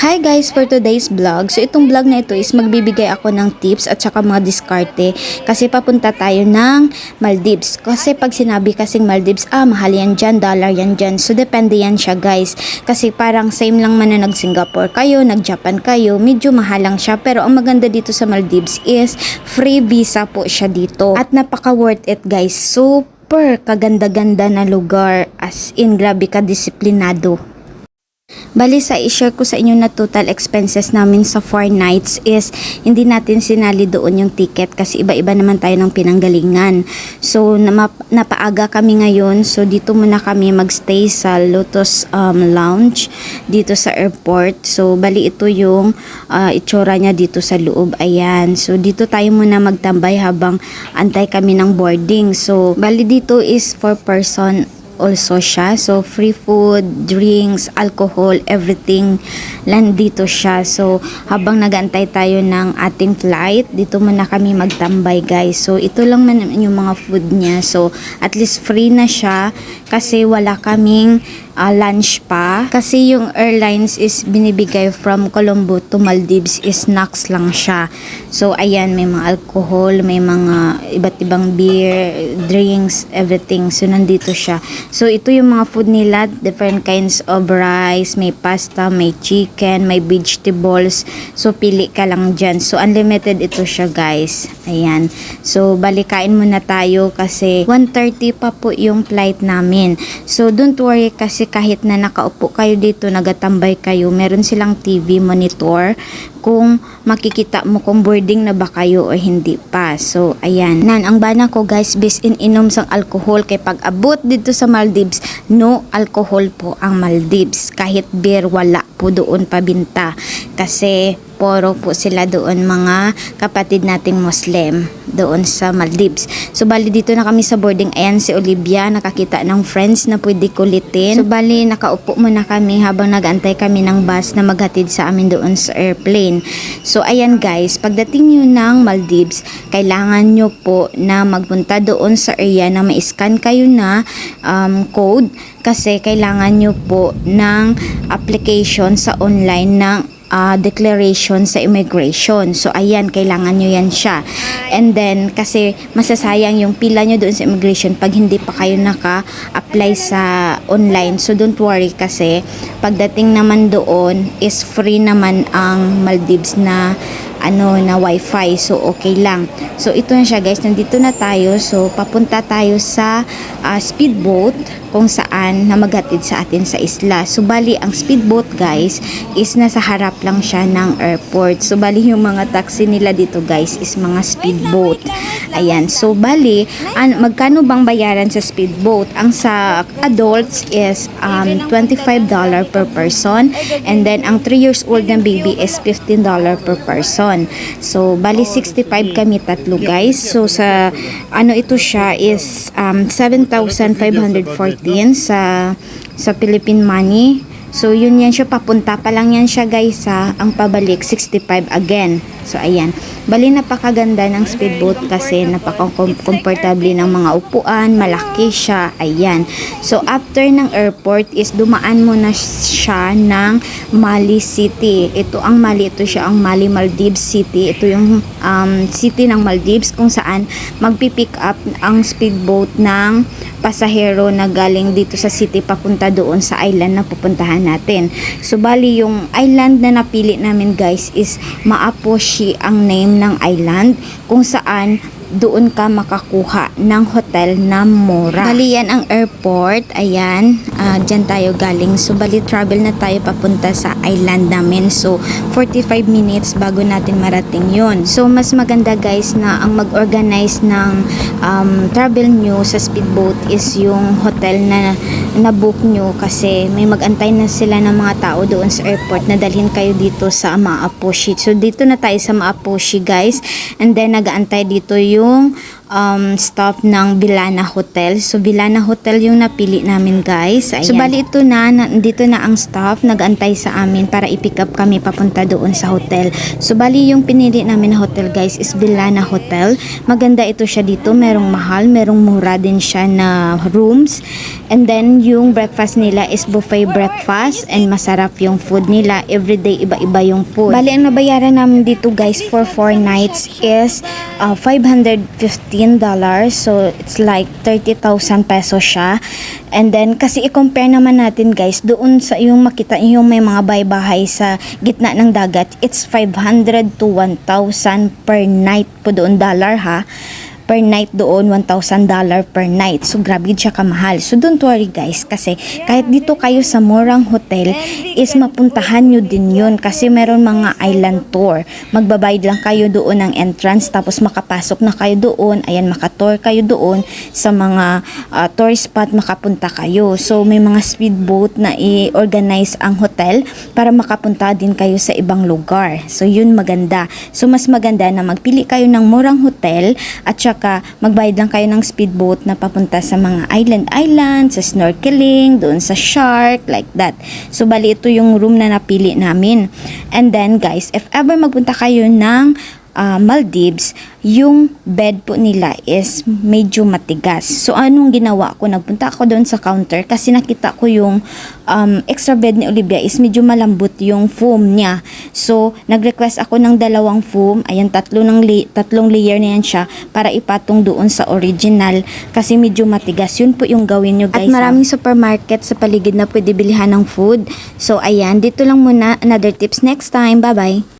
Hi guys, for today's vlog. So itong vlog na ito is magbibigay ako ng tips at saka mga diskarte kasi papunta tayo ng Maldives. Kasi pag sinabi kasing Maldives, mahal yan dyan, dollar yan dyan. So depende yan siya guys. Kasi parang same lang man na nag-Singapore kayo, nag-Japan kayo, medyo mahal lang siya. Pero ang maganda dito sa Maldives is free visa po siya dito. At napaka worth it guys. Super kaganda-ganda na lugar, as in grabe ka disiplinado. Bali sa i-share ko sa inyo na total expenses namin sa 4 nights is hindi natin sinali doon yung ticket kasi iba-iba naman tayo ng pinanggalingan. So napaaga kami ngayon, so dito muna kami magstay sa Lotus Lounge dito sa airport. So bali ito yung itsura niya dito sa loob. Ayan. So dito tayo muna magtambay habang antay kami ng boarding. So bali dito is 4 person also siya. So, free food, drinks, alcohol, everything land dito siya. So, habang nagantay tayo ng ating flight, dito muna kami magtambay guys. So, ito lang man yung mga food niya. So, at least free na siya kasi wala kaming lunch pa. Kasi yung airlines is binibigay from Colombo to Maldives is snacks lang siya. So, ayan, may mga alcohol, may mga iba't ibang beer, drinks, everything. So, nandito siya. So, ito yung mga food nila, different kinds of rice, may pasta, may chicken, may vegetables. So, pili ka lang dyan. So, unlimited ito siya, guys. Ayan. So, balikain muna tayo kasi 1:30 pa po yung flight namin. So, don't worry kasi kahit na nakaupo kayo dito, nagatambay kayo, meron silang TV monitor kung makikita mo kung boarding na ba kayo o hindi pa. So, ayan. Ang bana ko guys, based in inom sang alcohol kay pag abot dito sa Maldives, no alcohol po ang Maldives. Kahit beer, wala po doon pabinta. Kasi puro po sila doon mga kapatid nating Muslim doon sa Maldives. So bali dito na kami sa boarding. Ayan si Olivia, nakakita ng friends na pwede kulitin. So bali nakaupo muna kami habang nag-antay kami ng bus na maghatid sa amin doon sa airplane. So ayan guys, pagdating nyo ng Maldives, kailangan nyo po na magpunta doon sa area na may scan kayo na code kasi kailangan nyo po ng application sa online ng declaration sa immigration. So, ayan, kailangan nyo yan siya. And then, kasi masasayang yung pila nyo doon sa immigration pag hindi pa kayo naka-apply sa online. So, don't worry kasi pagdating naman doon is free naman ang Maldives na na wifi. So, okay lang. So, ito na siya guys. Nandito na tayo. So, papunta tayo sa speedboat kung saan na maghatid sa atin sa isla. So, bali, ang speedboat guys is nasa harap lang siya ng airport. So, bali, yung mga taxi nila dito guys is mga speedboat. Ayan. So, bali, magkano bang bayaran sa speedboat? Ang sa adults is $25 per person. And then, ang 3 years old na baby is $15 per person. So, bali 65 kami tatlo guys. So, sa ito siya is 7,514 sa Philippine money. So, yun yan siya. Papunta pa lang yan siya guys ha. Ang pabalik 65 again. So, ayan. Bali, napakaganda ng speedboat kasi napaka-comfortable ng mga upuan. Malaki siya. Ayan. So, after ng airport is dumaan mo na siya ng Mali City. Ito ang Mali. Ito siya ang Mali Maldives City. Ito yung city ng Maldives kung saan magpipick up ang speedboat ng pasahero na galing dito sa city papunta doon sa island na pupuntahan natin. So, bali yung island na napili namin guys is Maaposhi ang name ng island kung saan doon ka makakuha ng hotel na mura. Bali yan ang airport. Ayan. Dyan tayo galing. So, bali travel na tayo papunta sa island namin. So, 45 minutes bago natin marating yun. So, mas maganda guys na ang mag-organize ng travel nyo sa speedboat is yung hotel na na-book nyo kasi may mag-antay na sila ng mga tao doon sa airport na dalhin kayo dito sa Maaposhi. So, dito na tayo sa Maaposhi guys. And then, nag-aantay dito yung staff ng Villana Hotel. So Villana Hotel yung napili namin, guys. Ayan. So bali ito dito na ang staff nag-antay sa amin para i-pick up kami papunta doon sa hotel. So bali yung pinili namin na hotel, guys, is Villana Hotel. Maganda ito siya dito, merong mahal, merong mura din siya na rooms. And then yung breakfast nila is buffet breakfast and masarap yung food nila. Everyday iba-iba yung food. Bali ang nabayaran namin dito, guys, for 4 nights is $515. So it's like 30,000 pesos siya. And then kasi i-compare naman natin, guys, doon sa yung makita yung may mga bahay-bahay sa gitna ng dagat, it's 500 to 1,000 per night po doon, dollar ha. Per night doon, $1,000 per night. So, grabe siya kamahal. So, don't worry, guys. Kasi, kahit dito kayo sa murang hotel, is mapuntahan nyo din yun. Kasi, meron mga island tour. Magbabayad lang kayo doon ng entrance. Tapos, makapasok na kayo doon. Ayan, makatour kayo doon. Sa mga tourist spot, makapunta kayo. So, may mga speedboat na i-organize ang hotel para makapunta din kayo sa ibang lugar. So, yun maganda. So, mas maganda na magpili kayo ng murang hotel at saka magbayad lang kayo ng speedboat na papunta sa mga island, sa snorkeling, doon sa shark, like that. So, bali ito yung room na napili namin. And then, guys, if ever magpunta kayo ng Maldives, yung bed po nila is medyo matigas. So, anong ginawa ko? Nagpunta ako doon sa counter kasi nakita ko yung extra bed ni Olivia is medyo malambot yung foam niya. So, nag-request ako ng 2 foam. Ayan, tatlong layer na yan siya para ipatong doon sa original kasi medyo matigas. Yun po yung gawin nyo, guys. At maraming supermarket sa paligid na pwede bilihan ng food. So, ayan, dito lang muna. Another tips next time. Bye-bye!